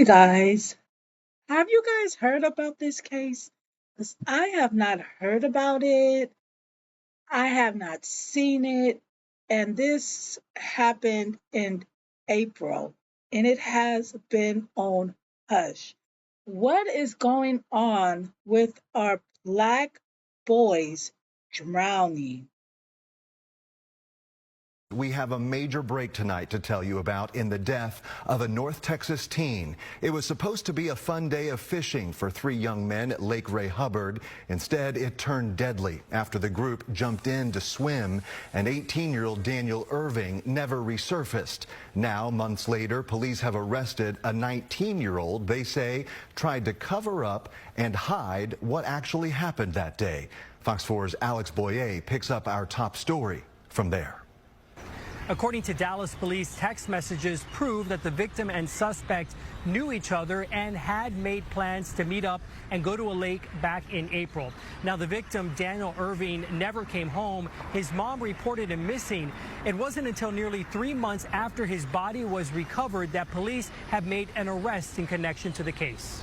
Hey guys, have you guys heard about this case? 'Cause I have not heard about it. I have not seen it. And this happened in April and it has been on hush. What is going on with our Black boys drowning? We have a major break tonight to tell you about in the death of a North Texas teen. It was supposed to be a fun day of fishing for three young men at Lake Ray Hubbard. Instead, it turned deadly after the group jumped in to swim, and 18-year-old Daniel Irving never resurfaced. Now, months later, police have arrested a 19-year-old they say tried to cover up and hide what actually happened that day. Fox 4's Alex Boyer picks up our top story from there. According to Dallas police, text messages prove that the victim and suspect knew each other and had made plans to meet up and go to a lake back in April. Now, the victim, Daniel Irving, never came home. His mom reported him missing. It wasn't until nearly 3 months after his body was recovered that police have made an arrest in connection to the case.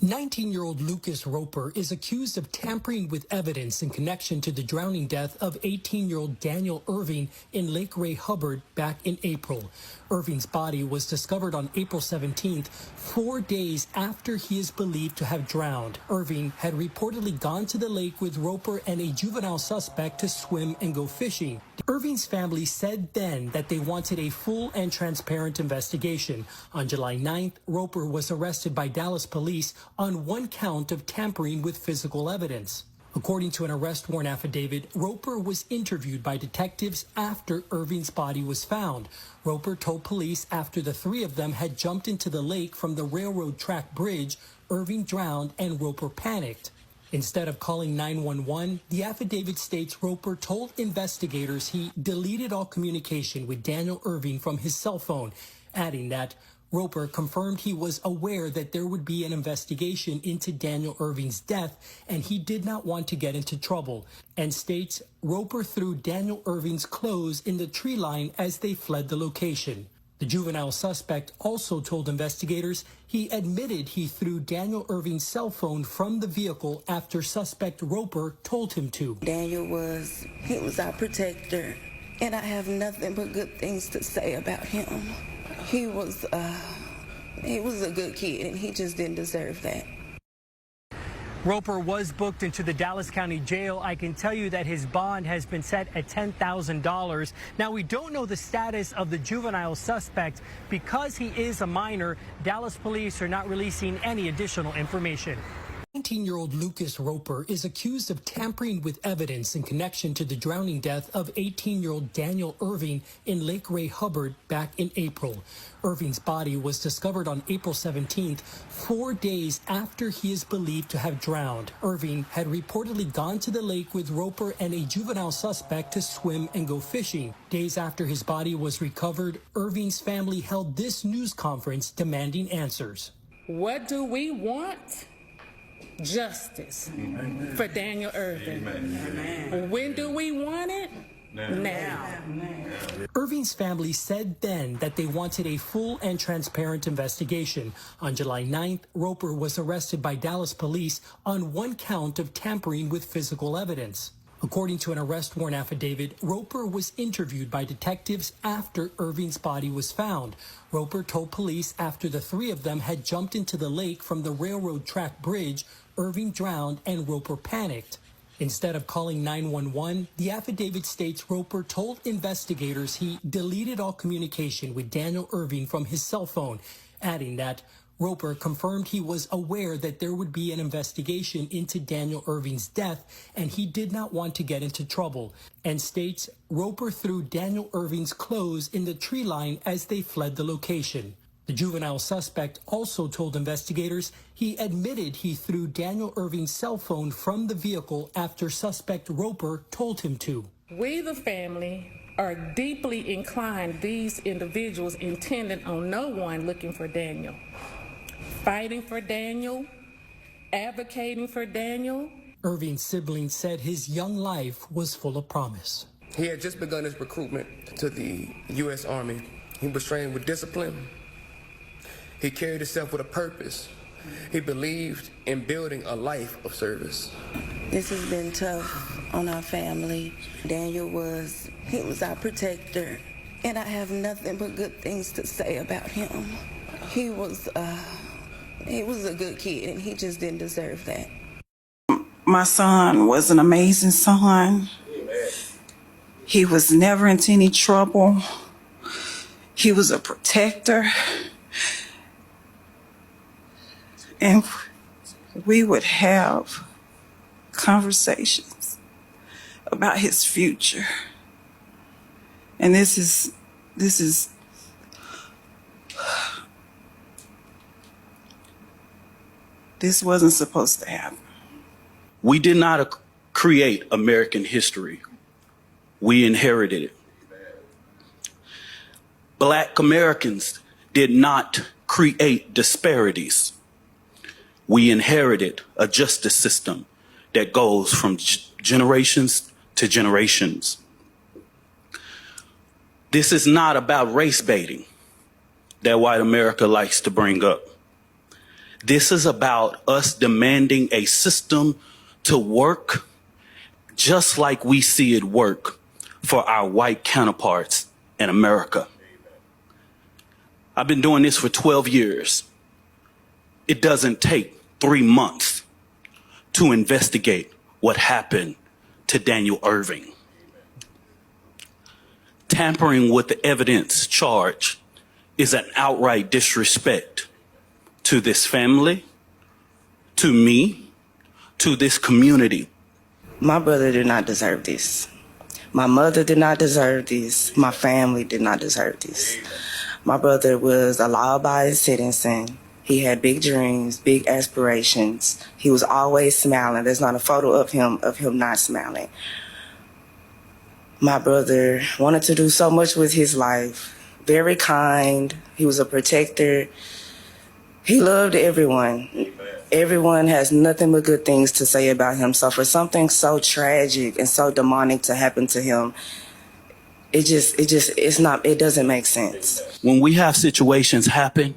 19-year-old Lucas Roper is accused of tampering with evidence in connection to the drowning death of 18-year-old Daniel Irving in Lake Ray Hubbard back in April. Irving's body was discovered on April 17th, 4 days after he is believed to have drowned. Irving had reportedly gone to the lake with Roper and a juvenile suspect to swim and go fishing. Irving's family said then that they wanted a full and transparent investigation. On July 9th, Roper was arrested by Dallas police on one count of tampering with physical evidence. According to an arrest warrant affidavit, Roper was interviewed by detectives after Irving's body was found. Roper told police after the three of them had jumped into the lake from the railroad track bridge, Irving drowned and Roper panicked. Instead of calling 911, the affidavit states Roper told investigators he deleted all communication with Daniel Irving from his cell phone, adding that Roper confirmed he was aware that there would be an investigation into Daniel Irving's death and he did not want to get into trouble, and states Roper threw Daniel Irving's clothes in the tree line as they fled the location. The juvenile suspect also told investigators he admitted he threw Daniel Irving's cell phone from the vehicle after suspect Roper told him to. Daniel was our protector, and I have nothing but good things to say about him. He was a good kid, and he just didn't deserve that. Roper was booked into the Dallas County Jail. I can tell you that his bond has been set at $10,000. Now, we don't know the status of the juvenile suspect. Because he is a minor, Dallas police are not releasing any additional information. 19-year-old Lucas Roper is accused of tampering with evidence in connection to the drowning death of 18-year-old Daniel Irving in Lake Ray Hubbard back in April. Irving's body was discovered on April 17th, 4 days after he is believed to have drowned. Irving had reportedly gone to the lake with Roper and a juvenile suspect to swim and go fishing. Days after his body was recovered, Irving's family held this news conference demanding answers. What do we want? Justice for Daniel Irving. Amen. When do we want it? Now. Irving's family said then that they wanted a full and transparent investigation. On July 9th, Roper was arrested by Dallas police on one count of tampering with physical evidence. According to an arrest warrant affidavit, Roper was interviewed by detectives after Irving's body was found. Roper told police after the three of them had jumped into the lake from the railroad track bridge, Irving drowned and Roper panicked. Instead of calling 911, the affidavit states Roper told investigators he deleted all communication with Daniel Irving from his cell phone, adding that Roper confirmed he was aware that there would be an investigation into Daniel Irving's death and he did not want to get into trouble, and states Roper threw Daniel Irving's clothes in the tree line as they fled the location. The juvenile suspect also told investigators he admitted he threw Daniel Irving's cell phone from the vehicle after suspect Roper told him to. We, the family, are deeply inclined these individuals intended on no one looking for Daniel, fighting for Daniel, advocating for Daniel. Irving's siblings said his young life was full of promise. He had just begun his recruitment to the U.S. Army. He was trained with discipline He carried himself with a purpose. He believed in building a life of service. This has been tough on our family. Daniel was our protector, and I have nothing but good things to say about him. He was a good kid, and he just didn't deserve that. My son was an amazing son. He was never into any trouble. He was a protector. And we would have conversations about his future. And this wasn't supposed to happen. We did not create American history. We inherited it. Black Americans did not create disparities. We inherited a justice system that goes from generations to generations. This is not about race baiting that white America likes to bring up. This is about us demanding a system to work just like we see it work for our white counterparts in America. I've been doing this for 12 years. It doesn't take 3 months to investigate what happened to Daniel Irving. Tampering with the evidence charge is an outright disrespect to this family, to me, to this community. My brother did not deserve this. My mother did not deserve this. My family did not deserve this. My brother was a law-abiding citizen. He had big dreams, big aspirations. He was always smiling. There's not a photo of him not smiling. My brother wanted to do so much with his life. Very kind. He was a protector. He loved everyone. Everyone has nothing but good things to say about him. So for something so tragic and so demonic to happen to him, it doesn't make sense. When we have situations happen,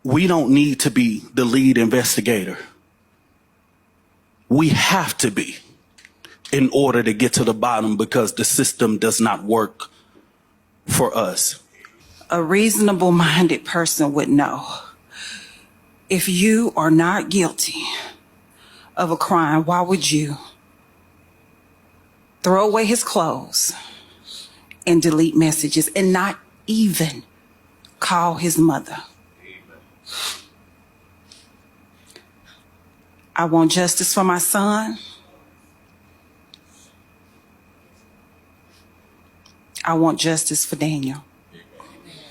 we don't need to be the lead investigator. We have to be in order to get to the bottom, because the system does not work for us. A reasonable-minded person would know, if you are not guilty of a crime, why would you throw away his clothes and delete messages and not even call his mother? I want justice for my son. I want justice for Daniel.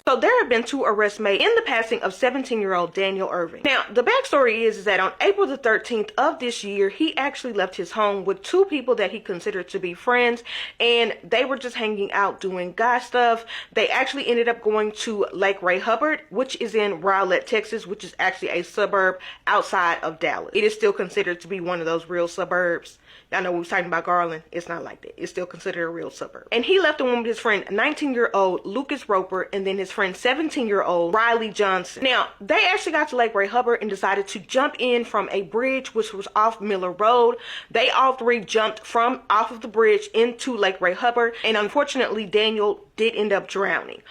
So there have been 2 arrests made in the passing of 17-year-old Daniel Irving. Now, the backstory is that on April the 13th of this year, he actually left his home with 2 people that he considered to be friends, and they were just hanging out doing guy stuff. They actually ended up going to Lake Ray Hubbard, which is in Rowlett, Texas, which is actually a suburb outside of Dallas. It is still considered to be one of those real suburbs. I know we were talking about Garland. It's not like that. It's still considered a real suburb. And he left along with his friend 19-year-old Lucas Roper and then his friend 17-year-old Riley Johnson. Now, they actually got to Lake Ray Hubbard and decided to jump in from a bridge which was off Miller Road. They all 3 jumped from off of the bridge into Lake Ray Hubbard, and unfortunately Daniel did end up drowning.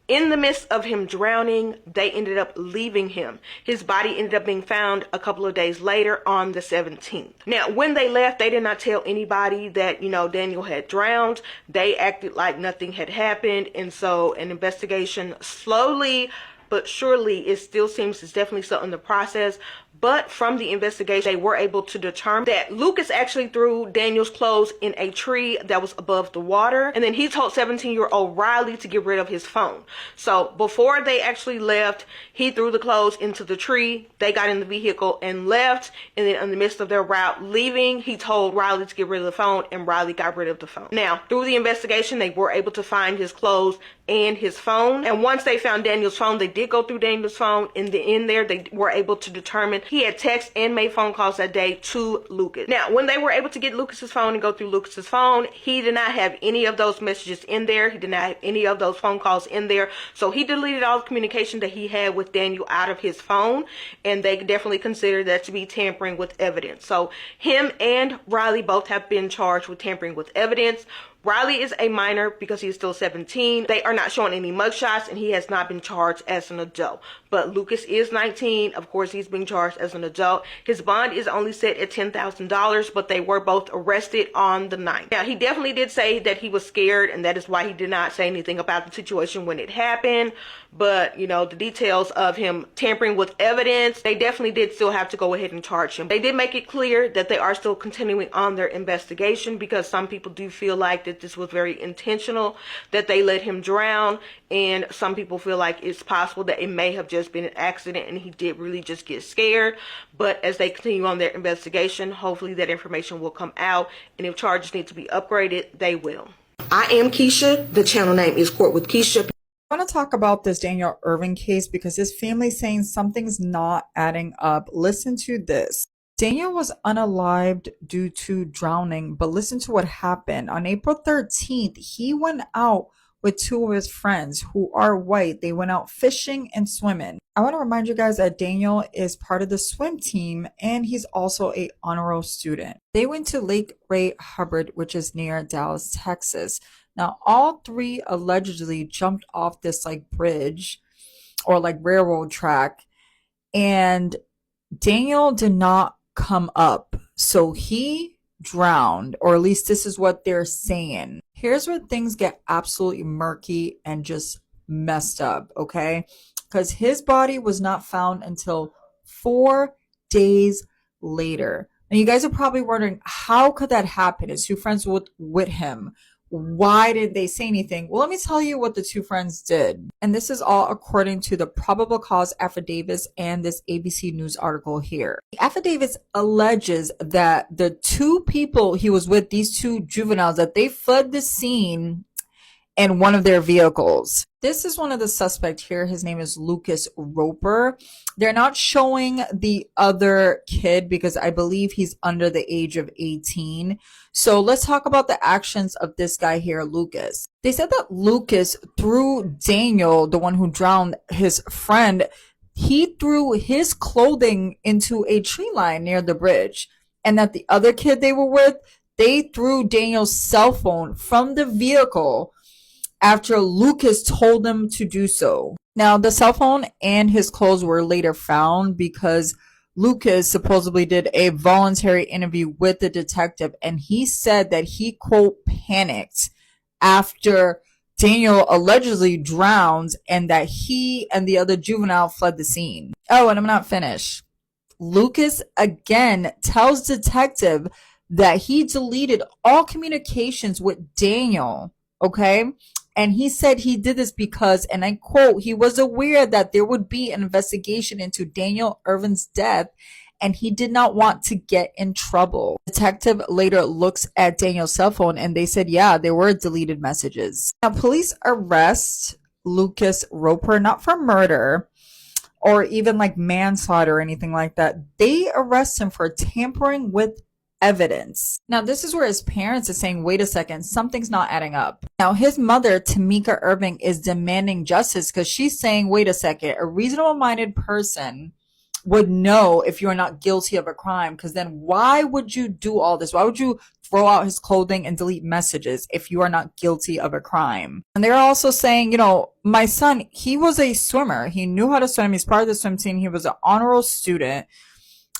In the midst of him drowning, they ended up leaving him. His body ended up being found a couple of days later on the 17th. Now, when they left, they did not tell anybody that, Daniel had drowned. They acted like nothing had happened. And so an investigation slowly but surely, it still seems it's definitely still in the process. But from the investigation, they were able to determine that Lucas actually threw Daniel's clothes in a tree that was above the water. And then he told 17-year-old Riley to get rid of his phone. So before they actually left, he threw the clothes into the tree. They got in the vehicle and left. And then in the midst of their route leaving, he told Riley to get rid of the phone, and Riley got rid of the phone. Now, through the investigation, they were able to find his clothes and his phone. And once they found Daniel's phone, they did go through Daniel's phone. And in there, they were able to determine he had texted and made phone calls that day to Lucas. Now, when they were able to get Lucas's phone and go through Lucas's phone, he did not have any of those messages in there. He did not have any of those phone calls in there. So he deleted all the communication that he had with Daniel out of his phone, and they definitely consider that to be tampering with evidence. So him and Riley both have been charged with tampering with evidence. Riley is a minor because he is still 17. They are not showing any mugshots, and he has not been charged as an adult. But Lucas is 19. Of course, he's being charged as an adult. His bond is only set at $10,000, but they were both arrested on the 9th. Now, he definitely did say that he was scared, and that is why he did not say anything about the situation when it happened. But, you know, the details of him tampering with evidence, they definitely did still have to go ahead and charge him. They did make it clear that they are still continuing on their investigation, because some people do feel like that this was very intentional, that they let him drown, and some people feel like it's possible that it may have just been an accident and he did really just get scared. But as they continue on their investigation, hopefully that information will come out, and if charges need to be upgraded, they will. I am Keisha. The channel name is Court with Keisha. I want to talk about this Daniel Irvin case because his family's saying something's not adding up. Listen to this. Daniel was unalived due to drowning, but listen to what happened. On April 13th, he went out with two of his friends who are white. They went out fishing and swimming. I want to remind you guys that Daniel is part of the swim team, and he's also a honor roll student. They went to Lake Ray Hubbard, which is near Dallas, Texas. Now, all three allegedly jumped off this like bridge or like railroad track, and Daniel did not come up. So he drowned, or at least this is what they're saying. Here's where things get absolutely murky and just messed up, okay? Because his body was not found until 4 days later. And you guys are probably wondering, how could that happen? His two friends with him. Why did they say anything? Well, let me tell you what the two friends did. And this is all according to the probable cause affidavits and this ABC News article here. The affidavits alleges that the two people he was with, these two juveniles, that they fled the scene in one of their vehicles. This is one of the suspects here. His name is Lucas Roper. They're not showing the other kid because I believe he's under the age of 18. So let's talk about the actions of this guy here, Lucas. They said that Lucas threw Daniel, the one who drowned his friend, he threw his clothing into a tree line near the bridge. And that the other kid they were with, they threw Daniel's cell phone from the vehicle after Lucas told them to do so. Now, the cell phone and his clothes were later found because Lucas supposedly did a voluntary interview with the detective, and he said that he, quote, panicked after Daniel allegedly drowned and that he and the other juvenile fled the scene. Oh, and I'm not finished. Lucas again tells detective that he deleted all communications with Daniel, okay? And he said he did this because, and I quote, he was aware that there would be an investigation into Daniel Irvin's death, and he did not want to get in trouble. Detective later looks at Daniel's cell phone, and they said, yeah, there were deleted messages. Now, police arrest Lucas Roper, not for murder or even like manslaughter or anything like that. They arrest him for tampering with evidence. Now, this is where his parents are saying, wait a second, something's not adding up. Now, his mother, Tamika Irving, is demanding justice because she's saying, wait a second, a reasonable-minded person would know if you're not guilty of a crime, because then why would you do all this? Why would you throw out his clothing and delete messages if you are not guilty of a crime? And they're also saying, you know, my son, he was a swimmer. He knew how to swim. He's part of the swim team. He was an honor roll student.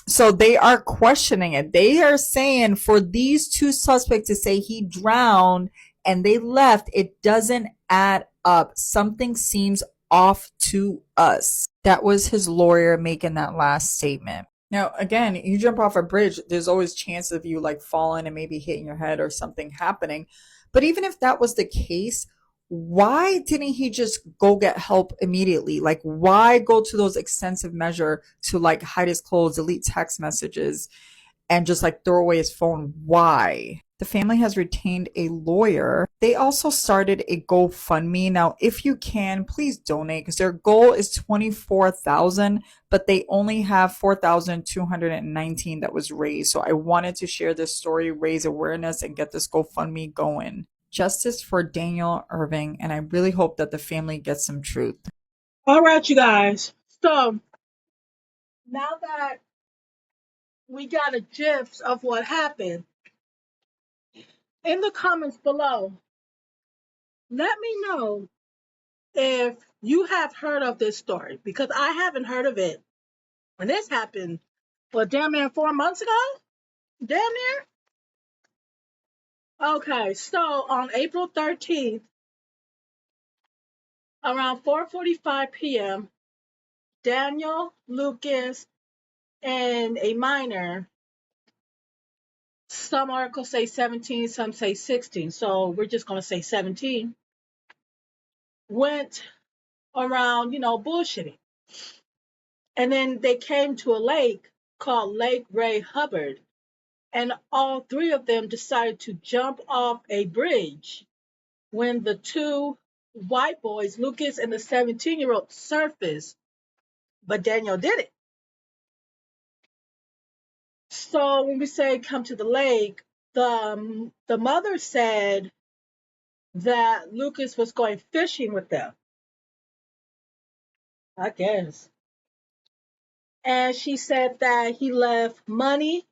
So they are questioning it. They are saying for these two suspects to say he drowned and they left, it doesn't add up. Something seems off to us. That was his lawyer making that last statement. Now, again, you jump off a bridge, there's always chance of you like falling and maybe hitting your head or something happening. But even if that was the case, why didn't he just go get help immediately? Like, why go to those extensive measure to like hide his clothes, delete text messages, and just like throw away his phone? Why? The family has retained a lawyer. They also started a GoFundMe. Now, if you can, please donate because their goal is 24,000, but they only have 4,219 that was raised. So I wanted to share this story, raise awareness, and get this GoFundMe going. Justice for Daniel Irving, and I really hope that the family gets some truth. All right, you guys. So now that we got a gist of what happened, in the comments below, let me know if you have heard of this story because I haven't heard of it. When this happened, what, damn near 4 months ago? Damn near? Okay, so on April 13th, around 4:45 p.m., Daniel, Lucas, and a minor, some articles say 17, some say 16, so we're just going to say 17, went around, bullshitting. And then they came to a lake called Lake Ray Hubbard, and all three of them decided to jump off a bridge when the two white boys, Lucas and the 17-year-old, surfaced, but Daniel did it. So when we say come to the lake, the mother said that Lucas was going fishing with them, I guess. And she said that he left money.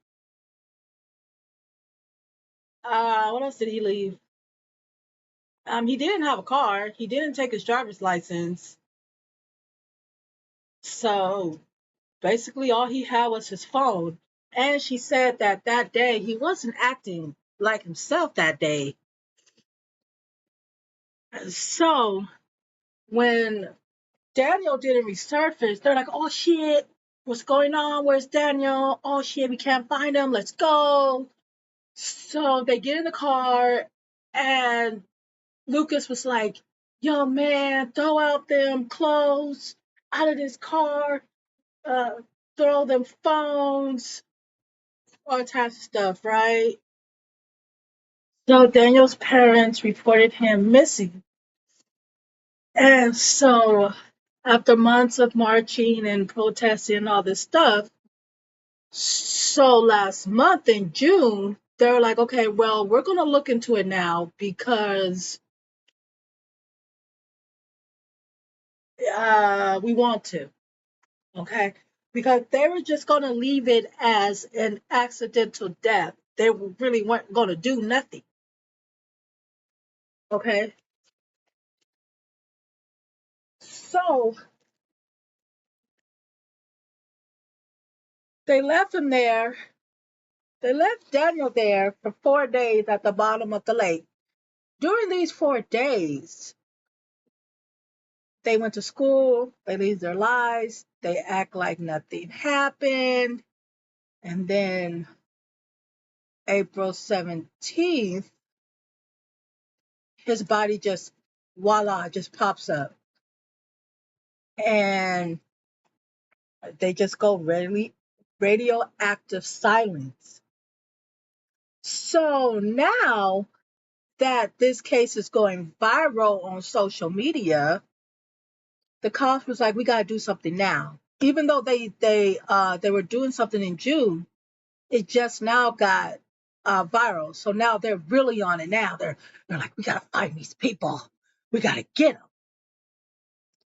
What else did he leave? He didn't have a car. He didn't take his driver's license. So basically all he had was his phone. And she said that that day he wasn't acting like himself that day. So when Daniel didn't resurface, they're like, oh shit, what's going on? Where's Daniel? Oh shit, we can't find him. Let's go. So they get in the car and Lucas was like, yo man, throw out them clothes out of this car, throw them phones, all types of stuff, right? So Daniel's parents reported him missing. And so after months of marching and protesting and all this stuff, so last month in June, they were like, okay, well, we're going to look into it now because we want to, okay? Because they were just going to leave it as an accidental death. They really weren't going to do nothing, okay? So they left him there. They left Daniel there for 4 days at the bottom of the lake. During these 4 days, they went to school, they lived their lives, they act like nothing happened. And then April 17th, his body just, voila, just pops up. And they just go radioactive silence. So now that this case is going viral on social media, the cops was like, we got to do something now. Even though they were doing something in June, it just now got viral. So now they're really on it now. They're like, we got to find these people. We got to get them.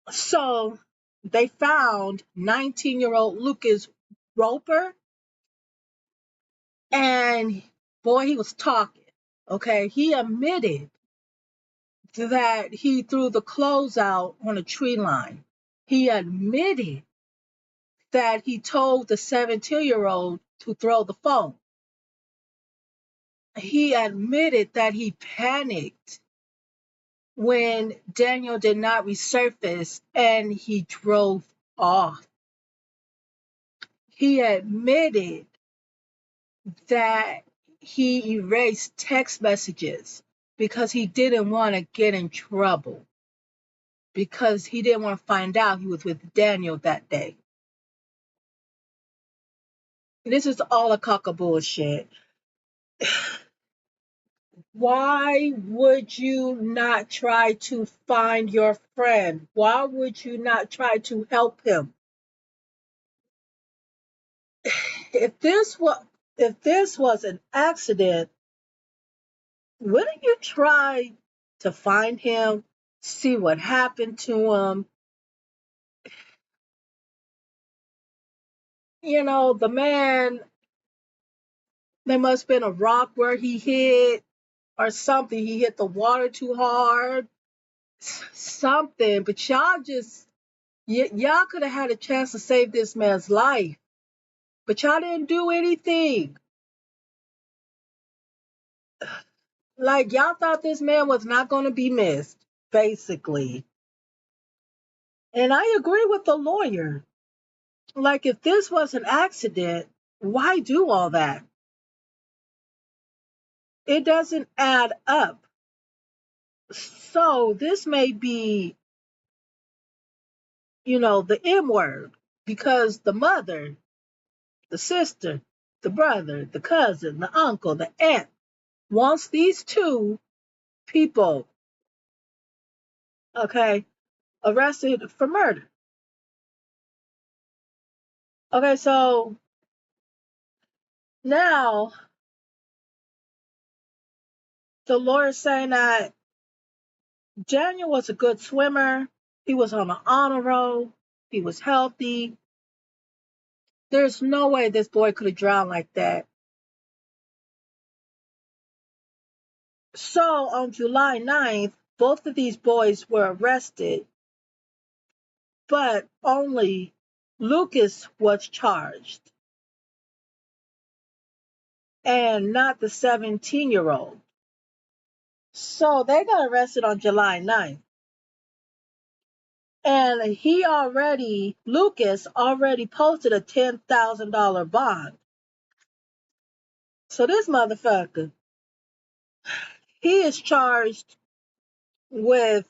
So they found 19-year-old Lucas Roper. And boy, he was talking. Okay. He admitted that he threw the clothes out on a tree line. He admitted that he told the 17-year-old to throw the phone. He admitted that he panicked when Daniel did not resurface and he drove off. He admitted that he erased text messages because he didn't want to get in trouble, because he didn't want to find out he was with Daniel that day. This is all a cock of bullshit. Why would you not try to find your friend? Why would you not try to help him? If this was an accident, wouldn't you try to find him, see what happened to him? You know, the man, there must have been a rock where he hit or something. He hit the water too hard, something. But y'all could have had a chance to save this man's life, but y'all didn't do anything. Like, y'all thought this man was not going to be missed, basically. And I agree with the lawyer. Like, if this was an accident, why do all that? It doesn't add up. So this may be, the M word, because the mother, the sister, the brother, the cousin, the uncle, the aunt wants these two people, okay, arrested for murder. Okay, so now the lawyer's saying that Daniel was a good swimmer. He was on an honor roll. He was healthy. There's no way this boy could have drowned like that. So on July 9th, both of these boys were arrested, but only Lucas was charged and not the 17-year-old. So they got arrested on July 9th. And Lucas already posted a $10,000 bond. So this motherfucker, he is charged with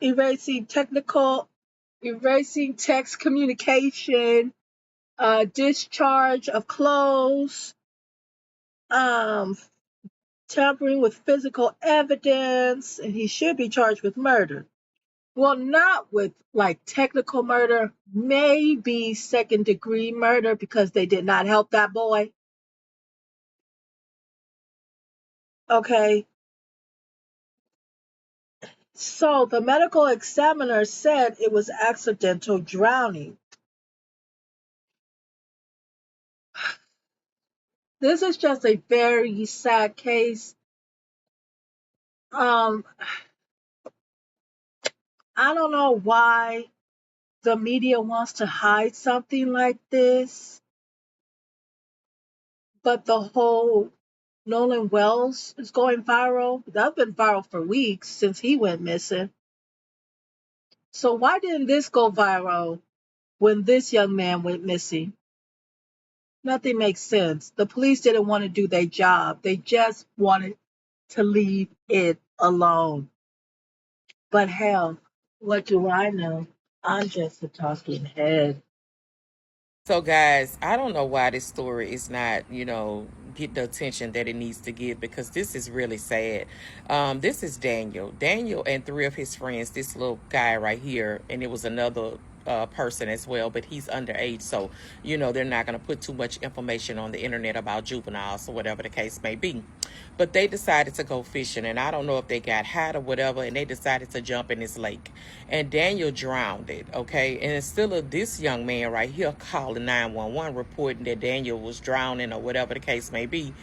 erasing text communication, discharge of clothes, tampering with physical evidence, and he should be charged with murder. Well, not with like technical murder, maybe second-degree murder because they did not help that boy. Okay. So the medical examiner said it was accidental drowning. This is just a very sad case. I don't know why the media wants to hide something like this, but the whole Nolan Wells is going viral. That's been viral for weeks since he went missing. So why didn't this go viral when this young man went missing? Nothing makes sense. The police didn't want to do their job. They just wanted to leave it alone. But hell, what do I know? I'm just a talking head. So, guys, I don't know why this story is not, get the attention that it needs to get, because this is really sad. This is Daniel. Daniel and three of his friends, this little guy right here, and it was another person as well, but he's underage, so they're not going to put too much information on the internet about juveniles or whatever the case may be. But they decided to go fishing, and I don't know if they got hot or whatever, and they decided to jump in this lake, and Daniel drowned it. Okay, and it's still this young man right here calling 911 reporting that Daniel was drowning or whatever the case may be.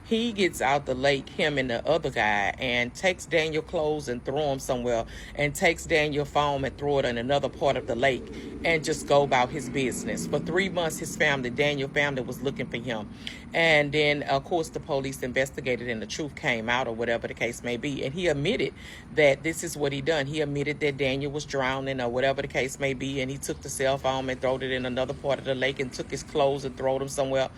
He gets out the lake, him and the other guy, and takes Daniel's clothes and throw them somewhere, and takes Daniel's phone and throw it in another part of the lake, and just go about his business. For 3 months, Daniel's family was looking for him. And then, of course, the police investigated and the truth came out or whatever the case may be. And he admitted that this is what he done. He admitted that Daniel was drowning or whatever the case may be, and he took the cell phone and threw it in another part of the lake and took his clothes and threw them somewhere,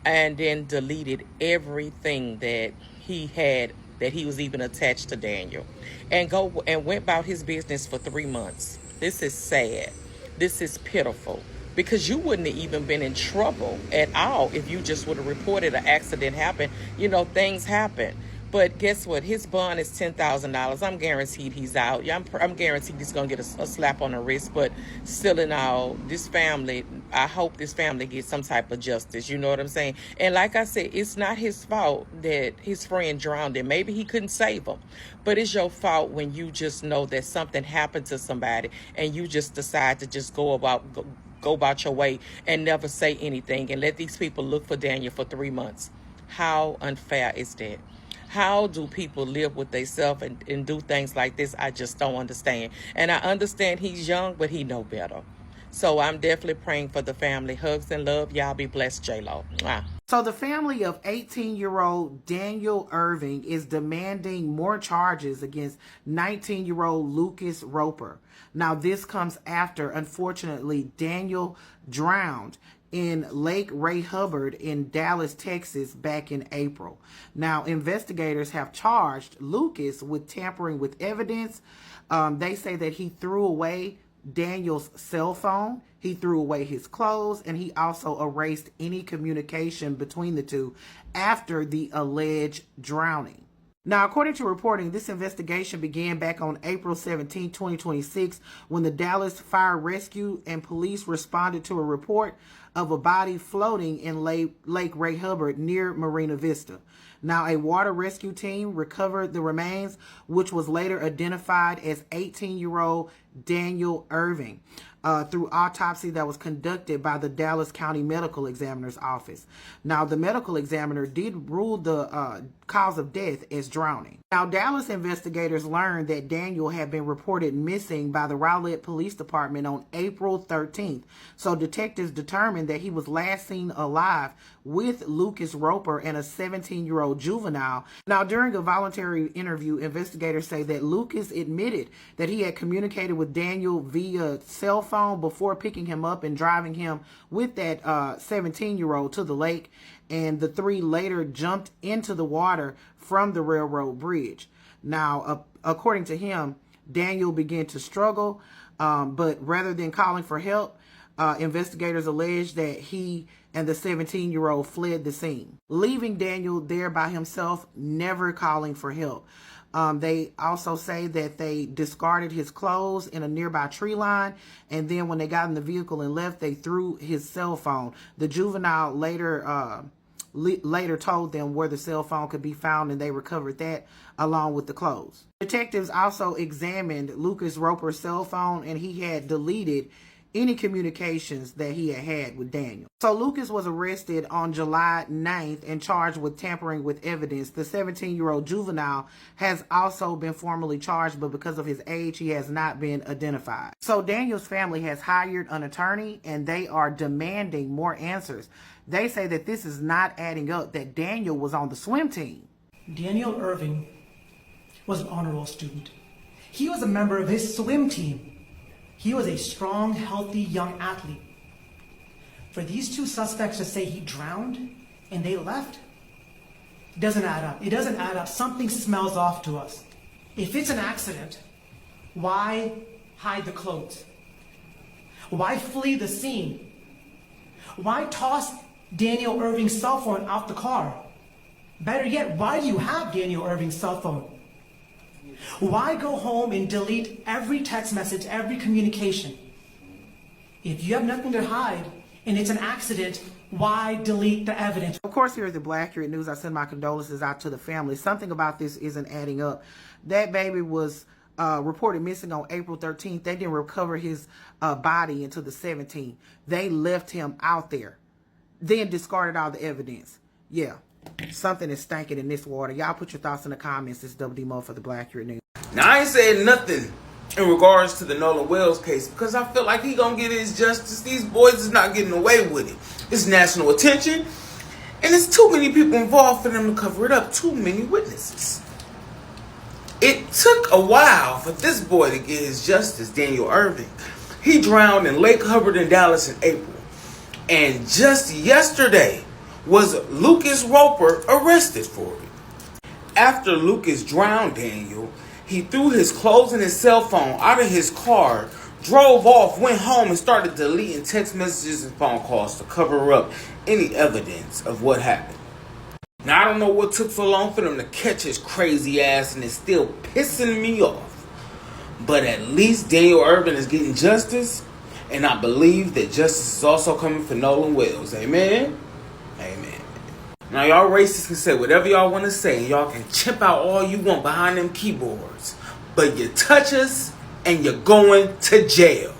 and then deleted everything that he had that he was even attached to Daniel, and went about his business for 3 months. This is sad. This is pitiful, because you wouldn't have even been in trouble at all if you just would have reported an accident happen. You know, things happen. But guess what? His bond is $10,000. I'm guaranteed he's out. Yeah, I'm guaranteed he's going to get a slap on the wrist. But still in all, this family, I hope this family gets some type of justice. You know what I'm saying? And like I said, it's not his fault that his friend drowned him. Maybe he couldn't save him. But it's your fault when you just know that something happened to somebody and you just decide to just go about your way and never say anything and let these people look for Daniel for 3 months. How unfair is that? How do people live with themselves and do things like this? I just don't understand. And I understand he's young, but he know better. So I'm definitely praying for the family. Hugs and love. Y'all be blessed, J-Lo. Mwah. So the family of 18-year-old Daniel Irving is demanding more charges against 19-year-old Lucas Roper. Now this comes after, unfortunately, Daniel drowned in Lake Ray Hubbard in Dallas, Texas back in April. Now, investigators have charged Lucas with tampering with evidence. They say that he threw away Daniel's cell phone, he threw away his clothes, and he also erased any communication between the two after the alleged drowning. Now, according to reporting, this investigation began back on April 17, 2026, when the Dallas Fire Rescue and police responded to a report of a body floating in Lake Ray Hubbard near Marina Vista. Now, a water rescue team recovered the remains, which was later identified as 18-year-old Daniel Irving through autopsy that was conducted by the Dallas County Medical Examiner's Office. Now, the medical examiner did rule the cause of death as drowning. Now, Dallas investigators learned that Daniel had been reported missing by the Rowlett Police Department on April 13th. So detectives determined that he was last seen alive with Lucas Roper and a 17-year-old juvenile. Now, during a voluntary interview, investigators say that Lucas admitted that he had communicated with Daniel via cell phone before picking him up and driving him with that 17-year-old to the lake, and the three later jumped into the water from the railroad bridge. Now, according to him, Daniel began to struggle, but rather than calling for help, investigators alleged that he and the 17-year-old fled the scene, leaving Daniel there by himself, never calling for help. They also say that they discarded his clothes in a nearby tree line, and then when they got in the vehicle and left, they threw his cell phone. The juvenile later told them where the cell phone could be found, and they recovered that along with the clothes. Detectives also examined Lucas Roper's cell phone, and he had deleted any communications that he had with Daniel. So Lucas was arrested on July 9th and charged with tampering with evidence. The 17-year-old juvenile has also been formally charged, but because of his age, he has not been identified. So Daniel's family has hired an attorney, and they are demanding more answers. They say that this is not adding up, that Daniel was on the swim team. Daniel Irving was an honor roll student. He was a member of his swim team. He was a strong, healthy, young athlete. For these two suspects to say he drowned and they left, it doesn't add up. It doesn't add up. Something smells off to us. If it's an accident, why hide the clothes? Why flee the scene? Why toss Daniel Irving's cell phone out the car? Better yet, why do you have Daniel Irving's cell phone? Why go home and delete every text message, every communication? If you have nothing to hide and it's an accident, why delete the evidence? Of course, here at the Black Accurate News, I send my condolences out to the family. Something about this isn't adding up. That baby was reported missing on April 13th. They didn't recover his body until the 17th. They left him out there, then discarded all the evidence. Yeah. Something is stinking in this water. Y'all put your thoughts in the comments. It's Double D Mo for the Black Accurate News. Now, I ain't saying nothing in regards to the Nolan Wells case because I feel like he gonna get his justice. These boys is not getting away with it. It's national attention, and there's too many people involved for them to cover it up. Too many witnesses. It took a while for this boy to get his justice, Daniel Irving. He drowned in Lake Hubbard in Dallas in April, and just yesterday was Lucas Roper arrested for it. After Lucas drowned Daniel, he threw his clothes and his cell phone out of his car, drove off, went home, and started deleting text messages and phone calls to cover up any evidence of what happened. Now, I don't know what took so long for them to catch his crazy ass, and it's still pissing me off. But at least Daniel Irving is getting justice, and I believe that justice is also coming for Nolan Wells. Amen? Amen. Now, y'all racists can say whatever y'all want to say, and y'all can chimp out all you want behind them keyboards. But you touch us, and you're going to jail.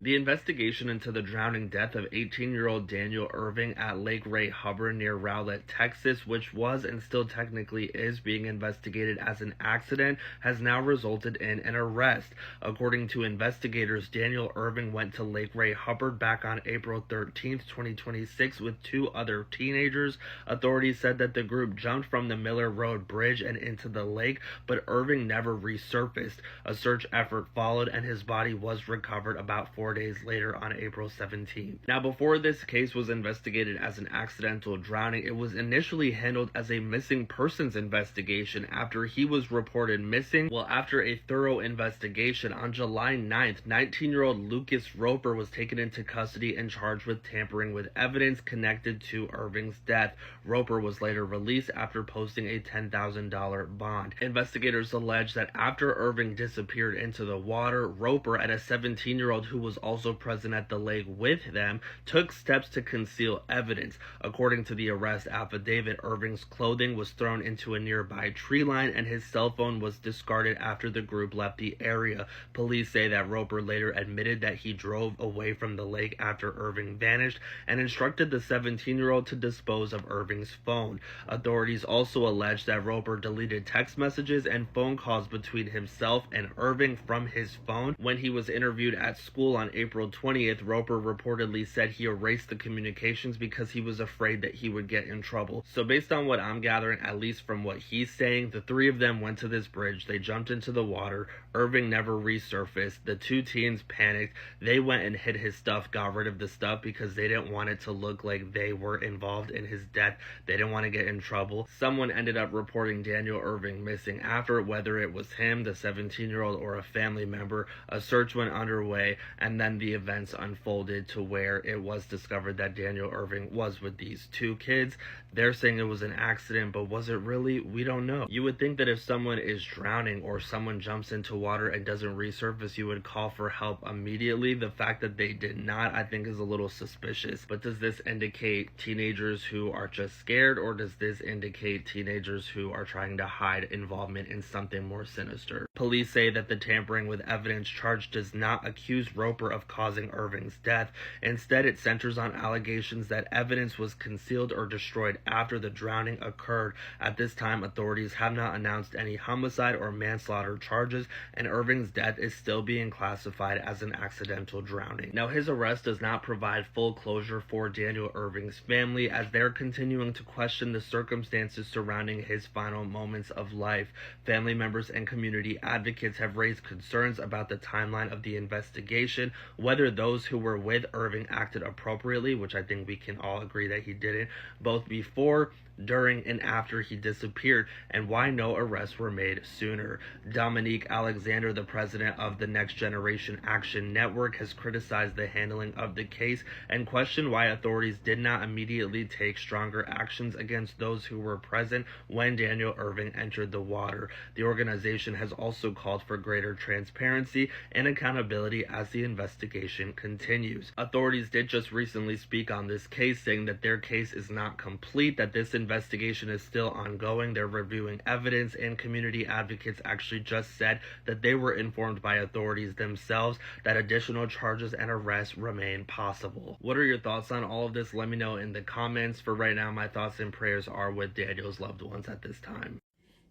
The investigation into the drowning death of 18-year-old Daniel Irving at Lake Ray Hubbard near Rowlett, Texas, which was and still technically is being investigated as an accident, has now resulted in an arrest. According to investigators, Daniel Irving went to Lake Ray Hubbard back on April 13th, 2026 with 2 other teenagers. Authorities said that the group jumped from the Miller Road Bridge and into the lake, but Irving never resurfaced. A search effort followed and his body was recovered about 4 days later on April 17th. Now, before this case was investigated as an accidental drowning, it was initially handled as a missing persons investigation after he was reported missing. Well, after a thorough investigation, on July 9th, 19-year-old Lucas Roper was taken into custody and charged with tampering with evidence connected to Irving's death. Roper was later released after posting a $10,000 bond. Investigators allege that after Irving disappeared into the water, Roper, and a 17-year-old who was also present at the lake with them, took steps to conceal evidence. According to the arrest affidavit, Irving's clothing was thrown into a nearby tree line and his cell phone was discarded after the group left the area. Police say that Roper later admitted that he drove away from the lake after Irving vanished and instructed the 17-year-old to dispose of Irving's phone. Authorities also allege that Roper deleted text messages and phone calls between himself and Irving from his phone. When he was interviewed at school on April 20th, Roper reportedly said he erased the communications because he was afraid that he would get in trouble. So based on what I'm gathering, at least from what he's saying, the 3 of them went to this bridge, they jumped into the water, Irving never resurfaced, the 2 teens panicked, they went and hid his stuff, got rid of the stuff because they didn't want it to look like they were involved in his death, they didn't want to get in trouble. Someone ended up reporting Daniel Irving missing after, whether it was him, the 17-year-old, or a family member. A search went underway, and then the events unfolded to where it was discovered that Daniel Irving was with these 2 kids. They're saying it was an accident, but was it really? We don't know. You would think that if someone is drowning or someone jumps into water and doesn't resurface, you would call for help immediately. The fact that they did not, I think, is a little suspicious. But does this indicate teenagers who are just scared, or does this indicate teenagers who are trying to hide involvement in something more sinister? Police say that the tampering with evidence charge does not accuse Roper of causing Irving's death. Instead, it centers on allegations that evidence was concealed or destroyed after the drowning occurred. At this time, authorities have not announced any homicide or manslaughter charges, and Irving's death is still being classified as an accidental drowning. Now, his arrest does not provide full closure for Daniel Irving's family, as they're continuing to question the circumstances surrounding his final moments of life. Family members and community advocates have raised concerns about the timeline of the investigation, whether those who were with Irving acted appropriately, which I think we can all agree that he didn't, both before, during, and after he disappeared, and why no arrests were made sooner. Dominique Alexander, the president of the Next Generation Action Network, has criticized the handling of the case and questioned why authorities did not immediately take stronger actions against those who were present when Daniel Irving entered the water. The organization has also called for greater transparency and accountability as the investigation continues. Authorities did just recently speak on this case, saying that their case is not complete, that this investigation is still ongoing. They're reviewing evidence, and community advocates actually just said that they were informed by authorities themselves that additional charges and arrests remain possible. What are your thoughts on all of this? Let me know in the comments. For right now, my thoughts and prayers are with Daniel's loved ones at this time.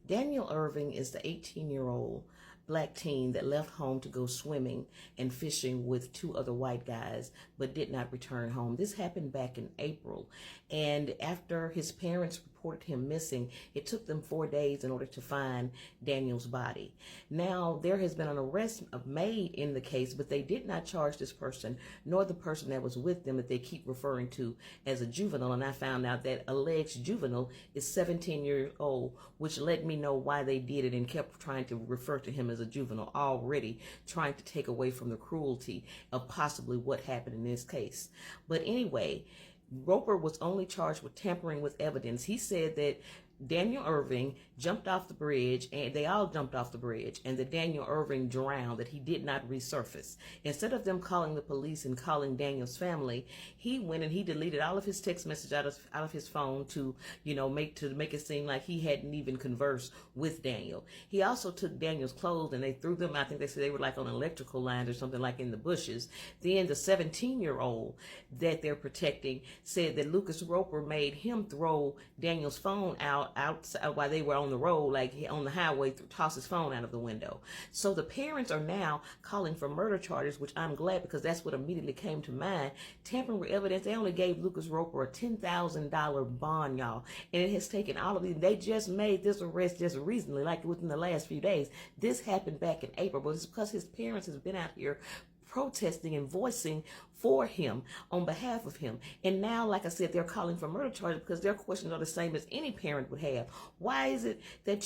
Daniel Irving is the 18-year-old black teen that left home to go swimming and fishing with 2 other white guys, but did not return home. This happened back in April. And after his parents reported him missing, it took them 4 days in order to find Daniel's body. Now, there has been an arrest made in the case, but they did not charge this person, nor the person that was with them that they keep referring to as a juvenile. And I found out that alleged juvenile is 17 years old, which let me know why they did it and kept trying to refer to him as a juvenile, already trying to take away from the cruelty of possibly what happened in this case. But anyway, Roper was only charged with tampering with evidence. He said that Daniel Irving jumped off the bridge, and they all jumped off the bridge, and that Daniel Irving drowned, that he did not resurface. Instead of them calling the police and calling Daniel's family, he went and he deleted all of his text messages out of his phone to, make it seem like he hadn't even conversed with Daniel. He also took Daniel's clothes and they threw them, I think they said they were like on electrical lines or something, like in the bushes. Then the 17-year-old that they're protecting said that Lucas Roper made him throw Daniel's phone out while they were on the road, like on the highway, toss his phone out of the window. So the parents are now calling for murder charges, which I'm glad, because that's what immediately came to mind. Tampering with evidence. They only gave Lucas Roper a $10,000 bond, y'all, and it has taken all of these. They just made this arrest just recently, like within the last few days. This happened back in April, but it's because his parents has been out here protesting and voicing for him, on behalf of him. And now, like I said, they're calling for murder charges because their questions are the same as any parent would have. Why is it that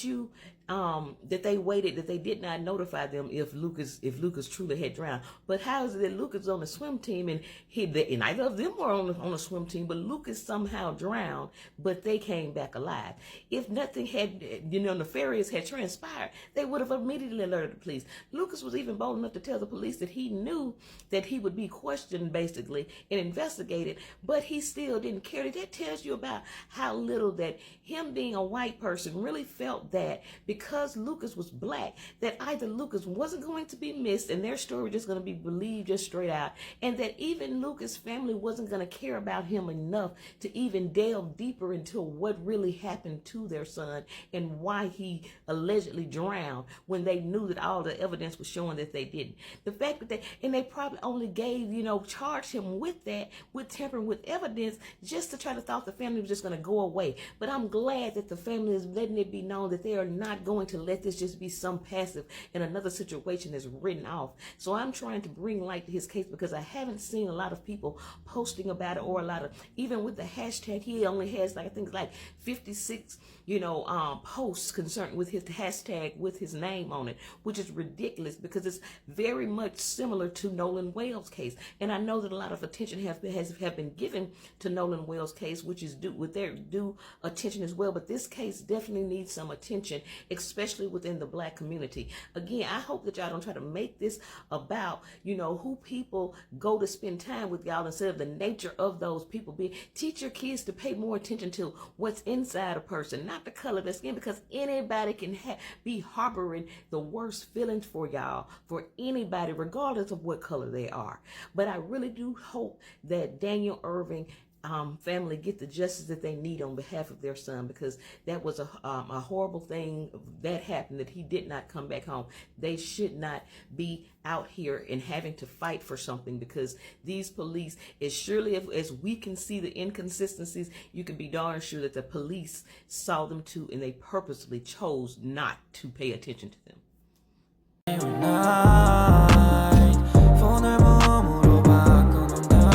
that they waited, that they did not notify them if Lucas truly had drowned? But how is it that Lucas was on the swim team and neither of them were on the swim team, but Lucas somehow drowned, but they came back alive? If nothing had, nefarious had transpired, they would have immediately alerted the police. Lucas was even bold enough to tell the police that he knew that he would be questioned, basically, and investigated, but he still didn't care. That tells you about how little that him being a white person really felt that because Lucas was black, that either Lucas wasn't going to be missed and their story was just going to be believed just straight out, and that even Lucas' family wasn't going to care about him enough to even delve deeper into what really happened to their son and why he allegedly drowned, when they knew that all the evidence was showing that they didn't. The fact that they probably only gave, charged him with that, with tampering with evidence, just to try to thought the family was just going to go away. But I'm glad that the family is letting it be known that they are not going to let this just be some passive and another situation that's written off. So I'm trying to bring light to his case, because I haven't seen a lot of people posting about it, or a lot of, even with the hashtag, he only has I think 56 posts concerned with his hashtag with his name on it, which is ridiculous, because it's very much similar to Nolan Wales' case. And I know that a lot of attention have been given to Nolan Wales' case, which is due attention as well. But this case definitely needs some attention, especially within the black community. Again, I hope that y'all don't try to make this about, who people go to spend time with, y'all, instead of the nature of those people. Teach your kids to pay more attention to what's inside a person, not the color of their skin, because anybody can be harboring the worst feelings for y'all, for anybody, regardless of what color they are. But I really do hope that Daniel Irving family get the justice that they need on behalf of their son, because that was a horrible thing that happened, that he did not come back home. They should not be out here and having to fight for something, because these police, as surely as we can see the inconsistencies, you can be darn sure that the police saw them too, and they purposely chose not to pay attention to them.